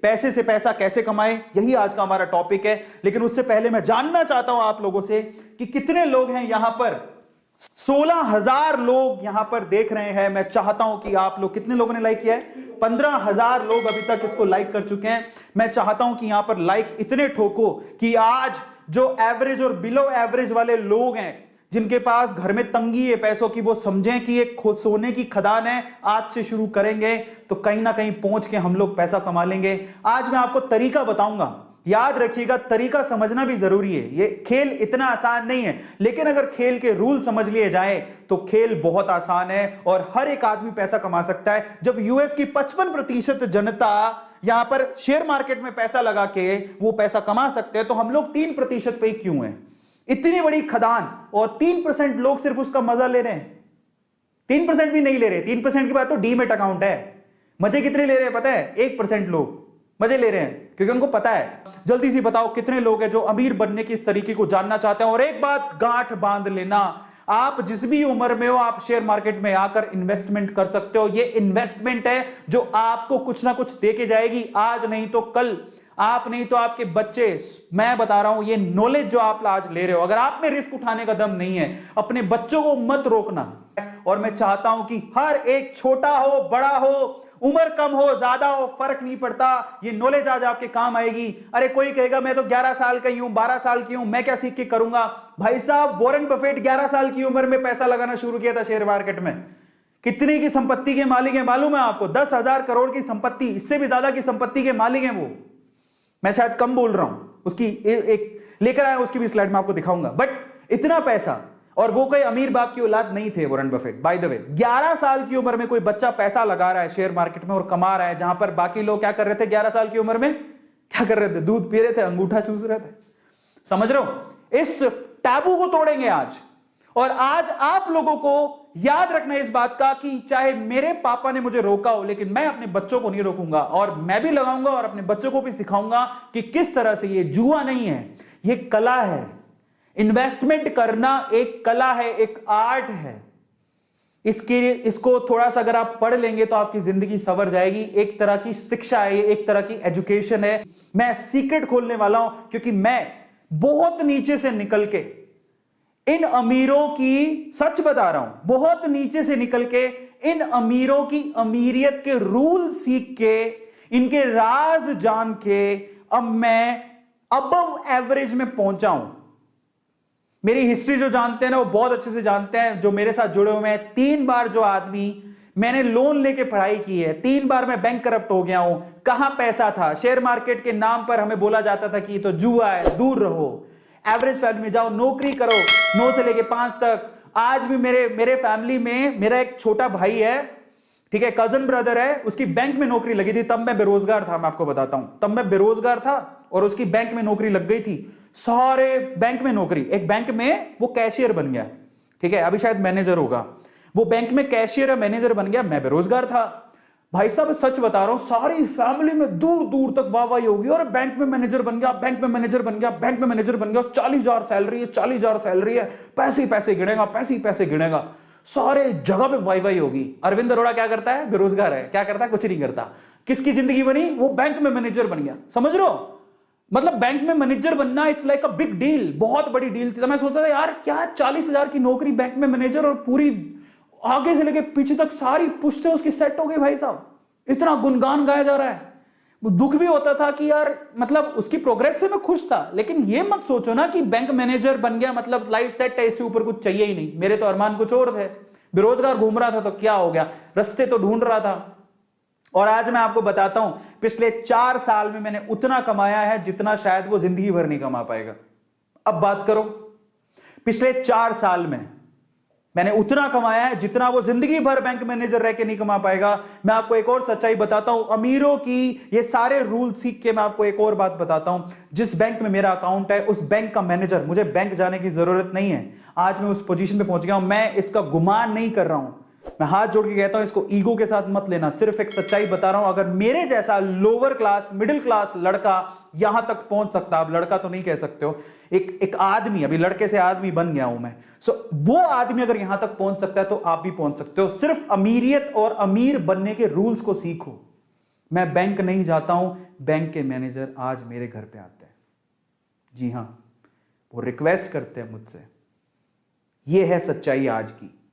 पैसे से पैसा कैसे कमाएं, यही आज का हमारा टॉपिक है। लेकिन उससे पहले मैं जानना चाहता हूं आप लोगों से कि कितने लोग हैं यहां पर। 16,000 लोग यहां पर देख रहे हैं। मैं चाहता हूं कि आप लोग, कितने लोगों ने लाइक किया है? 15,000 लोग अभी तक इसको लाइक कर चुके हैं। मैं चाहता हूं कि यहां पर लाइक इतने ठोको कि आज जो एवरेज और बिलो एवरेज वाले लोग हैं, जिनके पास घर में तंगी है पैसों की, वो समझें कि एक सोने की खदान है। आज से शुरू करेंगे तो कहीं ना कहीं पहुंच के हम लोग पैसा कमा लेंगे। आज मैं आपको तरीका बताऊंगा, याद रखिएगा, तरीका समझना भी जरूरी है। ये खेल इतना आसान नहीं है, लेकिन अगर खेल के रूल समझ लिए जाए तो खेल बहुत आसान है और हर एक आदमी पैसा कमा सकता है। जब यूएस की 55% जनता यहां पर शेयर मार्केट में पैसा लगा के वो पैसा कमा सकते हैं, तो हम लोग 3% पे ही क्यों हैं? इतनी बड़ी खदान और 3% लोग सिर्फ उसका मजा ले रहे हैं। 3% भी नहीं ले रहे। 3% की बात तो डीमेट अकाउंट है। मजे कितने ले रहे हैं पता है? 1% लोग मजे ले रहे हैं, क्योंकि उनको पता है। जल्दी से बताओ कितने लोग हैं जो अमीर बनने की इस तरीके को जानना चाहते हैं। और एक बात गांठ बांध लेना, आप जिस भी उम्र में हो, आप शेयर मार्केट में आकर इन्वेस्टमेंट कर सकते हो। ये इन्वेस्टमेंट है जो आपको कुछ ना कुछ दे के जाएगी, आज नहीं तो कल, आप नहीं तो आपके बच्चे। मैं बता रहा हूं, ये नॉलेज जो आप आज ले रहे हो, अगर आप में रिस्क उठाने का दम नहीं है, अपने बच्चों को मत रोकना। और मैं चाहता हूं कि हर एक, छोटा हो बड़ा हो, उम्र कम हो ज्यादा हो, फर्क नहीं पड़ता, ये नॉलेज आज आपके काम आएगी। अरे कोई कहेगा मैं तो 11 साल का ही हूं, 12 साल की हूं, मैं क्या सीख के करूंगा? भाई साहब, वॉरेन बफेट 11 साल की उम्र में पैसा लगाना शुरू किया था शेयर मार्केट में। कितनी की संपत्ति के मालिक है मालूम है आपको? 10,000 करोड़ की संपत्ति, इससे भी ज्यादा की संपत्ति के मालिक है वो। मैं शायद कम बोल रहा हूं, उसकी एक लेकर आया, उसकी भी स्लाइड में आपको दिखाऊंगा। बट इतना पैसा, और वो कोई अमीर बाप की औलाद नहीं थे Warren Buffett. By the way, 11 साल की उम्र में कोई बच्चा पैसा लगा रहा है शेयर मार्केट में और कमा रहा है, जहां पर बाकी लोग क्या कर रहे थे 11 साल की उम्र में? क्या कर रहे थे? दूध पी रहे थे, अंगूठा चूस रहे थे। समझ रहे हो? इस टैबू को तोड़ेंगे आज। और आज आप लोगों को याद रखना इस बात का कि चाहे मेरे पापा ने मुझे रोका हो, लेकिन मैं अपने बच्चों को नहीं रोकूंगा, और मैं भी लगाऊंगा और अपने बच्चों को भी सिखाऊंगा कि किस तरह से ये जुआ नहीं है, ये कला है। इन्वेस्टमेंट करना एक कला है, एक आर्ट है। इसको थोड़ा सा अगर आप पढ़ लेंगे तो आपकी जिंदगी संवर जाएगी। एक तरह की शिक्षा है, एक तरह की एजुकेशन है। मैं सीक्रेट खोलने वाला हूं, क्योंकि मैं बहुत नीचे से निकल के इन अमीरों की, सच बता रहा हूं, बहुत नीचे से निकल के इन अमीरों की अमीरियत के रूल सीख के, इनके राज जान के अब मैं अबव एवरेज में पहुंचा हूं। मेरी हिस्ट्री जो जानते हैं ना, वो बहुत अच्छे से जानते हैं, जो मेरे साथ जुड़े हुए हैं। 3 बार जो आदमी, मैंने लोन लेके पढ़ाई की है, 3 बार मैं बैंक करप्ट हो गया हूं। कहां पैसा था? शेयर मार्केट के नाम पर हमें बोला जाता था कि ये तो जुआ है, दूर रहो। एवरेज फैमिली में जाओ, नौकरी करो 9 से लेके 5 तक। आज भी मेरे फैमिली में मेरा एक छोटा भाई है, ठीक है, कजन ब्रदर है, उसकी बैंक में नौकरी लगी थी। तब मैं बेरोजगार था, मैं आपको बताता हूं, तब मैं बेरोजगार था और उसकी बैंक में नौकरी लग गई थी। सारे बैंक में नौकरी, एक बैंक में वो कैशियर बन गया, ठीक है, अभी शायद मैनेजर होगा। वो बैंक में कैशियर या मैनेजर बन गया, मैं बेरोजगार था। भाई साहब सच बता रहा हूं, सारी फैमिली में दूर दूर तक वाहवाही होगी, और बैंक में मैनेजर बन गया, बैंक में मैनेजर बन गया, बैंक में मैनेजर बन गया, 40,000 सैलरी है, 40,000 सैलरी है, पैसे ही पैसे गिनेगा, पैसे ही पैसे गिनेगा, सारे जगह पे वाई होगी। अरविंद अरोड़ा क्या करता है? बेरोजगार है, क्या करता है? कुछ नहीं करता। किसकी जिंदगी बनी? वो बैंक में मैनेजर बन गया। समझ रहे हो? मतलब बैंक में मैनेजर बनना it's like a big deal, बहुत बड़ी डील थी। तो मैं सोचता था यार क्या 40,000 की नौकरी, बैंक में मैनेजर, और पूरी आगे से लेके पीछे तक सारी पुश्तें उसकी सेट हो गई। भाई साहब इतना गुणगान गाया जा रहा है। दुख भी होता था कि यार मतलब उसकी प्रोग्रेस से मैं खुश था, लेकिन ये मत सोचो ना कि बैंक मैनेजर बन गया मतलब लाइफ सेट है, इससे ऊपर कुछ चाहिए ही नहीं। मेरे तो अरमान कुछ और थे। बेरोजगार घूम रहा था तो क्या हो गया, रास्ते तो ढूंढ रहा था। और आज मैं आपको बताता हूं, पिछले 4 साल में मैंने उतना कमाया है जितना शायद वो जिंदगी भर नहीं कमा पाएगा। अब बात करो, पिछले 4 साल में मैंने उतना कमाया है जितना वो जिंदगी भर बैंक मैनेजर रह के नहीं कमा पाएगा। मैं आपको एक और सच्चाई बताता हूं, अमीरों की ये सारे रूल सीख के मैं आपको एक और बात बताता हूं। जिस बैंक में मेरा अकाउंट है उस बैंक का मैनेजर, मुझे बैंक जाने की जरूरत नहीं है, आज मैं उस पोजीशन पे पहुंच गया हूं। मैं इसका गुमान नहीं कर रहा हूं, मैं हाथ जोड़ के कहता हूं, इसको ईगो के साथ मत लेना, सिर्फ एक सच्चाई बता रहा हूं। अगर मेरे जैसा लोअर क्लास, मिडिल क्लास लड़का यहां तक पहुंच सकता, आप लड़का तो नहीं कह सकते हो, एक आदमी, अभी लड़के से आदमी बन गया हूं मैं, वो आदमी अगर यहां तक पहुंच सकता है तो आप भी पहुंच सकते हो। सिर्फ अमीरियत और अमीर बनने के रूल्स को सीखो। मैं बैंक नहीं जाता हूं, बैंक के मैनेजर आज मेरे घर पे आते हैं। जी हां, वो रिक्वेस्ट करते हैं मुझसे। ये है सच्चाई आज की।